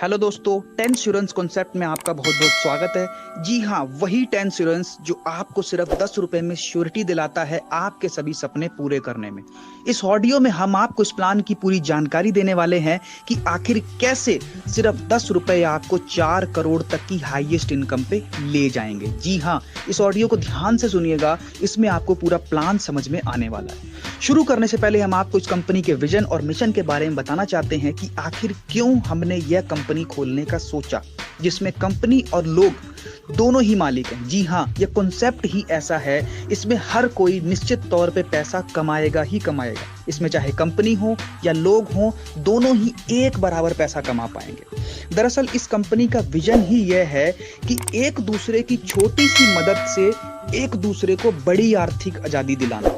Hello दोस्तों, टेंश्योरेंस concept में आपका बहुत बहुत स्वागत है। जी हाँ, वही टेंश्योरेंस जो आपको सिर्फ 10 रुपए में श्योरिटी दिलाता है आपके सभी सपने पूरे करने में। इस ऑडियो में हम आपको इस प्लान की पूरी जानकारी देने वाले हैं कि आखिर कैसे सिर्फ 10 रुपए आपको 4 करोड़ तक की हाईएस्ट इनकम पे ले जाएंगे। जी हाँ, इस ऑडियो को ध्यान से सुनिएगा, इसमें आपको पूरा प्लान समझ में आने वाला है। शुरू करने से पहले हम आपको इस कंपनी के विजन और मिशन के बारे में बताना चाहते हैं कि आखिर क्यों हमने यह कंपनी खोलने का सोचा, जिसमें कंपनी और लोग दोनों ही मालिक हैं। जी हाँ, यह कॉन्सेप्ट ही ऐसा है, इसमें हर कोई निश्चित तौर पे पैसा कमाएगा ही कमाएगा। इसमें चाहे कंपनी हो या लोग हो, दोनों ही एक बराबर पैसा कमा पाएंगे। दरअसल इस कंपनी का विजन ही यह है कि एक दूसरे की छोटी सी मदद से एक दूसरे को बड़ी आर्थिक आजादी दिलाना।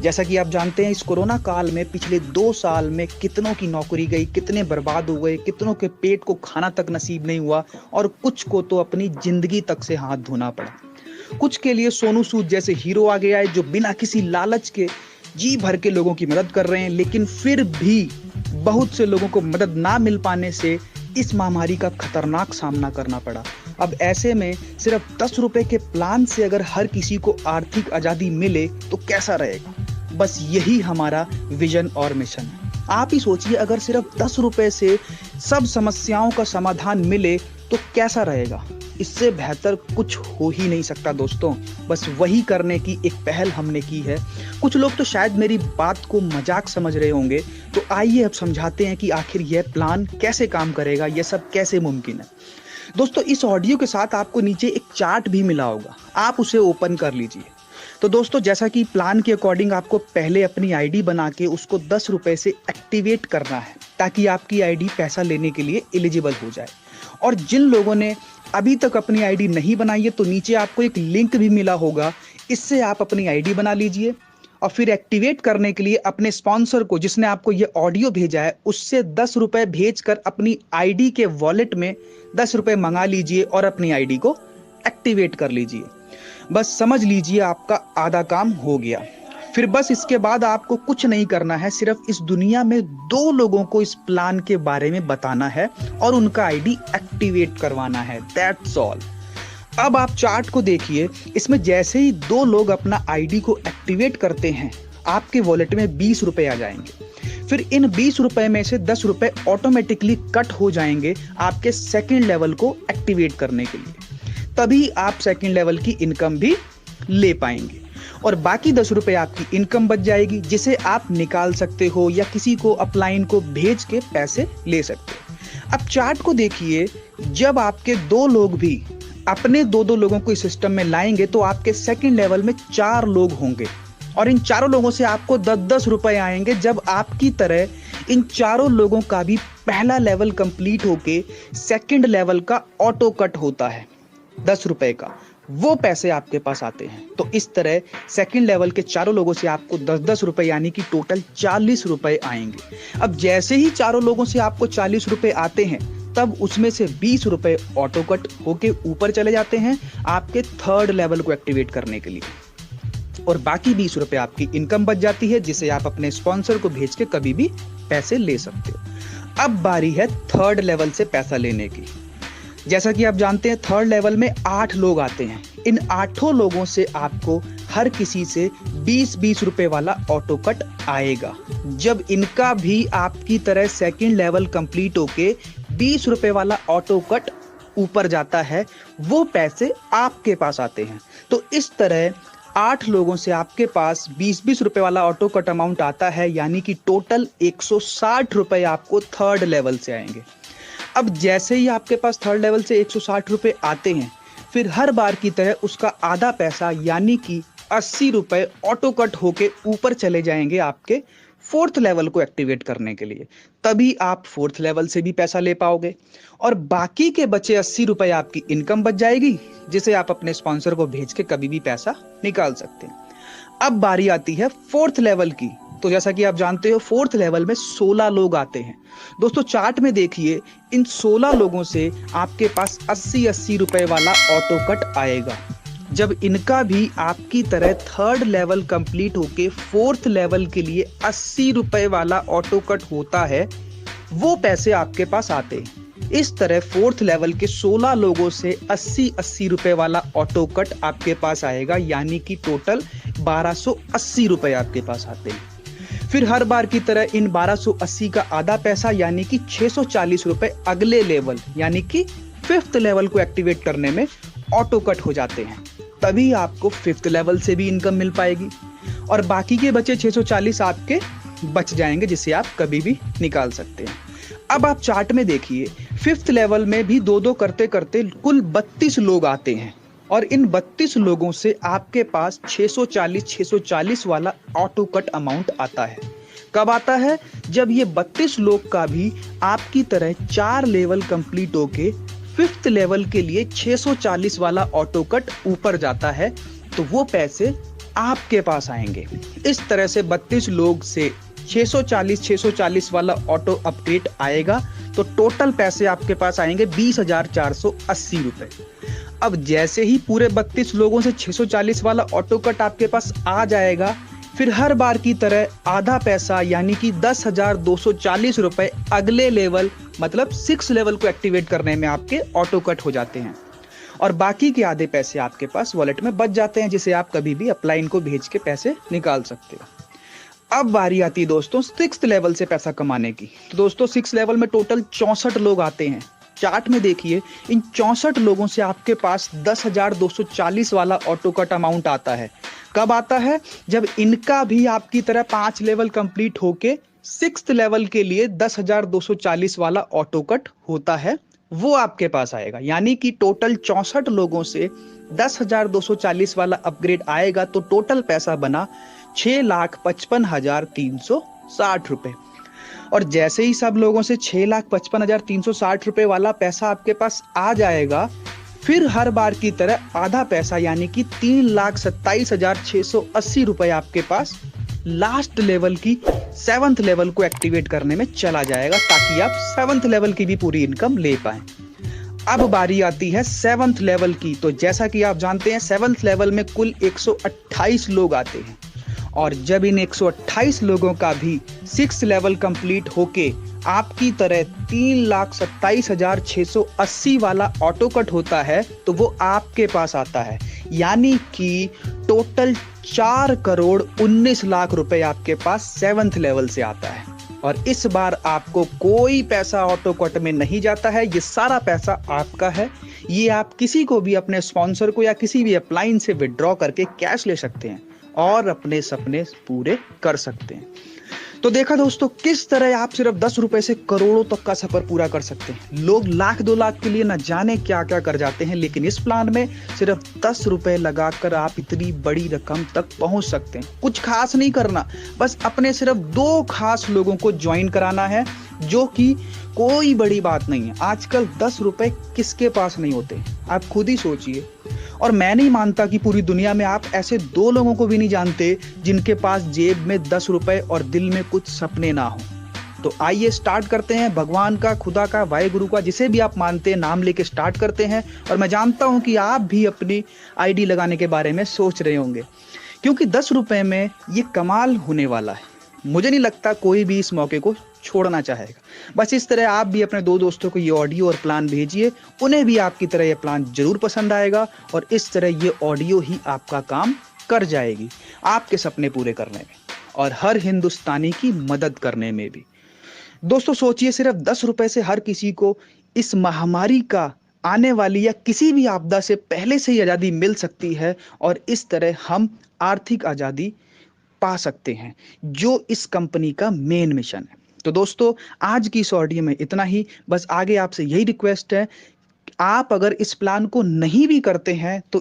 जैसा कि आप जानते हैं, इस कोरोना काल में पिछले 2 साल में कितनों की नौकरी गई, कितने बर्बाद हो गए, कितनों के पेट को खाना तक नसीब नहीं हुआ और कुछ को तो अपनी जिंदगी तक से हाथ धोना पड़ा। कुछ के लिए सोनू सूद जैसे हीरो आ गया है जो बिना किसी लालच के जी भर के लोगों की मदद कर रहे हैं, लेकिन फिर भी बहुत से लोगों को मदद ना मिल पाने से इस महामारी का खतरनाक सामना करना पड़ा। अब ऐसे में सिर्फ 10 रुपए के प्लान से अगर हर किसी को आर्थिक आजादी मिले तो कैसा रहेगा। बस यही हमारा विजन और मिशन है। आप ही सोचिए, अगर सिर्फ 10 रुपए से सब समस्याओं का समाधान मिले तो कैसा रहेगा। इससे बेहतर कुछ हो ही नहीं सकता दोस्तों। बस वही करने की एक पहल हमने की है। कुछ लोग तो शायद मेरी बात को मजाक समझ रहे होंगे, तो आइए अब समझाते हैं कि आखिर यह प्लान कैसे काम करेगा, यह सब कैसे मुमकिन है। दोस्तों, इस ऑडियो के साथ आपको नीचे एक चार्ट भी मिला होगा, आप उसे ओपन कर लीजिए। तो दोस्तों, जैसा कि प्लान के अकॉर्डिंग आपको पहले अपनी आईडी बना के उसको 10 रुपए से एक्टिवेट करना है, ताकि आपकी आईडी पैसा लेने के लिए एलिजिबल हो जाए। और जिन लोगों ने अभी तक अपनी आईडी नहीं बनाई है, तो नीचे आपको एक लिंक भी मिला होगा, इससे आप अपनी आईडी बना लीजिए और फिर एक्टिवेट करने के लिए अपने स्पॉन्सर को, जिसने आपको ये ऑडियो भेजा है, उससे 10 रुपए भेजकर अपनी आईडी के वॉलेट में 10 रुपए मंगा लीजिए और अपनी आईडी को एक्टिवेट कर लीजिए। बस समझ लीजिए आपका आधा काम हो गया। फिर बस इसके बाद आपको कुछ नहीं करना है, सिर्फ इस दुनिया में 2 लोगों को इस प्लान के बारे में बताना है और उनका आईडी एक्टिवेट करवाना है। That's all. अब आप चार्ट को देखिए, इसमें जैसे ही 2 लोग अपना आईडी को एक्टिवेट करते हैं, आपके वॉलेट में 20 रुपए आ जाएंगे। फिर इन 20 रुपए में से 10 रुपए ऑटोमेटिकली कट हो जाएंगे आपके सेकंड लेवल को एक्टिवेट करने के लिए। तभी आप सेकंड लेवल की इनकम भी ले पाएंगे और बाकी 10 रुपए आपकी इनकम बच जाएगी, जिसे आप निकाल सकते हो या किसी को अपलाइन को भेज के पैसे ले सकते हो। अब चार्ट को देखिए, जब आपके 2 लोग भी अपने 2-2 लोगों को इस सिस्टम में लाएंगे तो आपके सेकंड लेवल में 4 लोग होंगे और इन चारों लोगों से आपको 10-10 रुपए आएंगे। जब आपकी तरह इन चारों लोगों का भी पहला लेवल कंप्लीट होके सेकंड लेवल का ऑटो कट होता है 10 रुपए का, वो पैसे आपके पास आते हैं। तो इस तरह सेकंड लेवल के चारों लोगों से आपको 10-10 रुपए यानी कि टोटल 40 रुपए आएंगे। अब जैसे ही चारों लोगों से आपको 40 रुपए आते हैं, तब उसमें से 20 रुपए ऑटो कट होके ऊपर चले जाते हैं आपके थर्ड लेवल को एक्टिवेट करने के लिए और बाकी 20 रुपए आपकी इनकम बच जाती है, जिसे आप अपने स्पॉन्सर को भेज के कभी भी पैसे ले सकते हो। अब बारी है थर्ड लेवल से पैसा लेने की। जैसा कि आप जानते हैं, थर्ड लेवल में 8 लोग आते हैं। इन 8 लोगों से आपको हर किसी से 20-20 रुपए वाला ऑटो कट आएगा। जब इनका भी आपकी तरह सेकंड लेवल कंप्लीट होके 20 रुपए वाला ऑटो कट ऊपर जाता है, वो पैसे आपके पास आते हैं। तो इस तरह 8 लोगों से आपके पास 20-20 रुपए वाला ऑटो कट अमाउंट आता है, यानी कि टोटल 160 रुपए आपको थर्ड लेवल से आएंगे। अब जैसे ही आपके पास थर्ड लेवल से 160 रुपए आते हैं, फिर हर बार की तरह उसका आधा पैसा यानी कि 80 रुपए ऑटो कट होके ऊपर चले जाएंगे आपके फोर्थ लेवल को एक्टिवेट करने के लिए। तभी आप फोर्थ लेवल से भी पैसा ले पाओगे और बाकी के बचे 80 रुपए आपकी इनकम बच जाएगी, जिसे आप अपने स्पॉन्सर को भेज के कभी भी पैसा निकाल सकते हैं। अब बारी आती है फोर्थ लेवल की। तो जैसा कि आप जानते हो, फोर्थ लेवल में 16 लोग आते हैं। दोस्तों, चार्ट में देखिए, इन 16 लोगों से आपके पास 80-80 रुपए वाला ऑटो कट आएगा। जब इनका भी आपकी तरह थर्ड लेवल कंप्लीट होके फोर्थ लेवल के लिए 80 रुपए वाला ऑटो कट होता है, वो पैसे आपके पास आते हैं। इस तरह फोर्थ लेवल के 16 लोगों से 80-80 रुपए वाला ऑटो कट आपके पास आएगा, यानी कि टोटल 1280 रुपए आपके पास आते हैं। फिर हर बार की तरह इन 1280 का आधा पैसा यानी कि 640 रुपए अगले लेवल यानी कि फिफ्थ लेवल को एक्टिवेट करने में ऑटो कट हो जाते हैं। तभी आपको फिफ्थ लेवल से भी इनकम मिल पाएगी और बाकी के बचे 640 आपके बच जाएंगे, जिसे आप कभी भी निकाल सकते हैं। अब आप चार्ट में देखिए, फिफ्थ लेवल में भी दो दो करते करते कुल 32 लोग आते हैं और इन 32 लोगों से आपके पास 640 वाला ऑटो कट अमाउंट आता है। कब आता है? जब ये 32 लोग का भी आपकी तरह 4 लेवल कंप्लीट होके फिफ्थ लेवल के लिए 640 वाला ऑटो कट ऊपर जाता है, तो वो पैसे आपके पास आएंगे। इस तरह से 32 लोग से 640 वाला ऑटो अपडेट आएगा, तो टोटल पैसे आपके पास आएंगे 20,480 रुपए। अब जैसे ही पूरे 32 लोगों से 640 वाला ऑटो कट आपके पास आ जाएगा, फिर हर बार की तरह आधा पैसा यानी कि 10,240 रुपए अगले लेवल मतलब 6 लेवल को एक्टिवेट करने में आपके ऑटो कट हो जाते हैं और बाकी के आधे पैसे आपके पास वॉलेट में बच जाते हैं, जिसे आप कभी भी अपलाइन को भेज के पैसे निकाल सकते हो। अब बारी आती है दोस्तों 6th लेवल से पैसा कमाने की। तो दोस्तों 6 लेवल में टोटल 64 लोग आते हैं। चार्ट में देखिए, इन 64 लोगों से आपके पास 10,240 वाला ऑटो कट अमाउंट आता है। कब आता है? जब इनका भी आपकी तरह 5 लेवल कंप्लीट होके 6th लेवल के लिए 10,240 वाला ऑटो कट होता है, वो आपके पास आएगा। यानी कि टोटल 64 लोगों से 10,240 वाला अपग्रेड आएगा, तो टोटल पैसा बना 6,55,360 रुपए। और जैसे ही सब लोगों से 6,55,360 रुपए वाला पैसा आपके पास आ जाएगा, फिर हर बार की तरह आधा पैसा यानी कि 3,27,680 रुपए आपके पास लास्ट लेवल की 7th लेवल को एक्टिवेट करने में चला जाएगा, ताकि आप 7th लेवल की भी पूरी इनकम ले पाएं। अब बारी आती है 7th लेवल की। तो जैसा कि आप जानते हैं 7th लेवल में कुल 128 लोग आते हैं और जब इन 128 लोगों का भी 6th लेवल कंप्लीट होके आपकी तरह 3,27,680 वाला ऑटो कट होता है, तो वो आपके पास आता है। यानी कि टोटल 4,19,00,000 रुपए आपके पास 7th लेवल से आता है और इस बार आपको कोई पैसा ऑटो कट में नहीं जाता है। ये सारा पैसा आपका है। ये आप किसी को भी, अपने स्पॉन्सर को या किसी भी अपलाइन से विड्रॉ करके कैश ले सकते हैं और अपने सपने पूरे कर सकते हैं। तो देखा दोस्तों, किस तरह आप सिर्फ 10 रुपए से करोड़ों तक का सफर पूरा कर सकते हैं। लोग लाख 2 लाख के लिए न जाने क्या क्या कर जाते हैं, लेकिन इस प्लान में सिर्फ 10 रुपए लगाकर आप इतनी बड़ी रकम तक पहुंच सकते हैं। कुछ खास नहीं करना, बस अपने सिर्फ 2 खास लोगों को ज्वाइन कराना है, जो कि कोई बड़ी बात नहीं है। आजकल 10 रुपए किसके पास नहीं होते, आप खुद ही सोचिए। और मैं नहीं मानता कि पूरी दुनिया में आप ऐसे 2 लोगों को भी नहीं जानते जिनके पास जेब में 10 रुपए और दिल में कुछ सपने ना हो। तो आइए स्टार्ट करते हैं। भगवान का, खुदा का, वाहेगुरु का, जिसे भी आप मानते हैं, नाम लेके स्टार्ट करते हैं। और मैं जानता हूं कि आप भी अपनी आईडी लगाने के बारे में सोच रहे होंगे, क्योंकि 10 रुपए में ये कमाल होने वाला है। मुझे नहीं लगता कोई भी इस मौके को छोड़ना चाहेगा। बस इस तरह आप भी अपने 2 दोस्तों को ये ऑडियो और प्लान भेजिए, उन्हें भी आपकी तरह ये प्लान जरूर पसंद आएगा और इस तरह ये ऑडियो ही आपका काम कर जाएगी, आपके सपने पूरे करने में और हर हिंदुस्तानी की मदद करने में भी। दोस्तों सोचिए, सिर्फ 10 रुपए से हर किसी को इस महामारी का आने वाली या किसी भी आपदा से पहले से ही आज़ादी मिल सकती है और इस तरह हम आर्थिक आज़ादी पा सकते हैं, जो इस कंपनी का मेन मिशन है। तो दोस्तों आज की इस ऑडियो में इतना ही। बस आगे आपसे यही रिक्वेस्ट है, आप अगर इस प्लान को नहीं भी करते हैं तो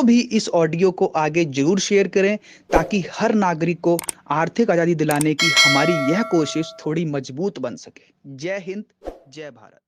भी इस ऑडियो को आगे जरूर शेयर करें, ताकि हर नागरिक को आर्थिक आज़ादी दिलाने की हमारी यह कोशिश थोड़ी मजबूत बन सके। जय हिंद, जय भारत।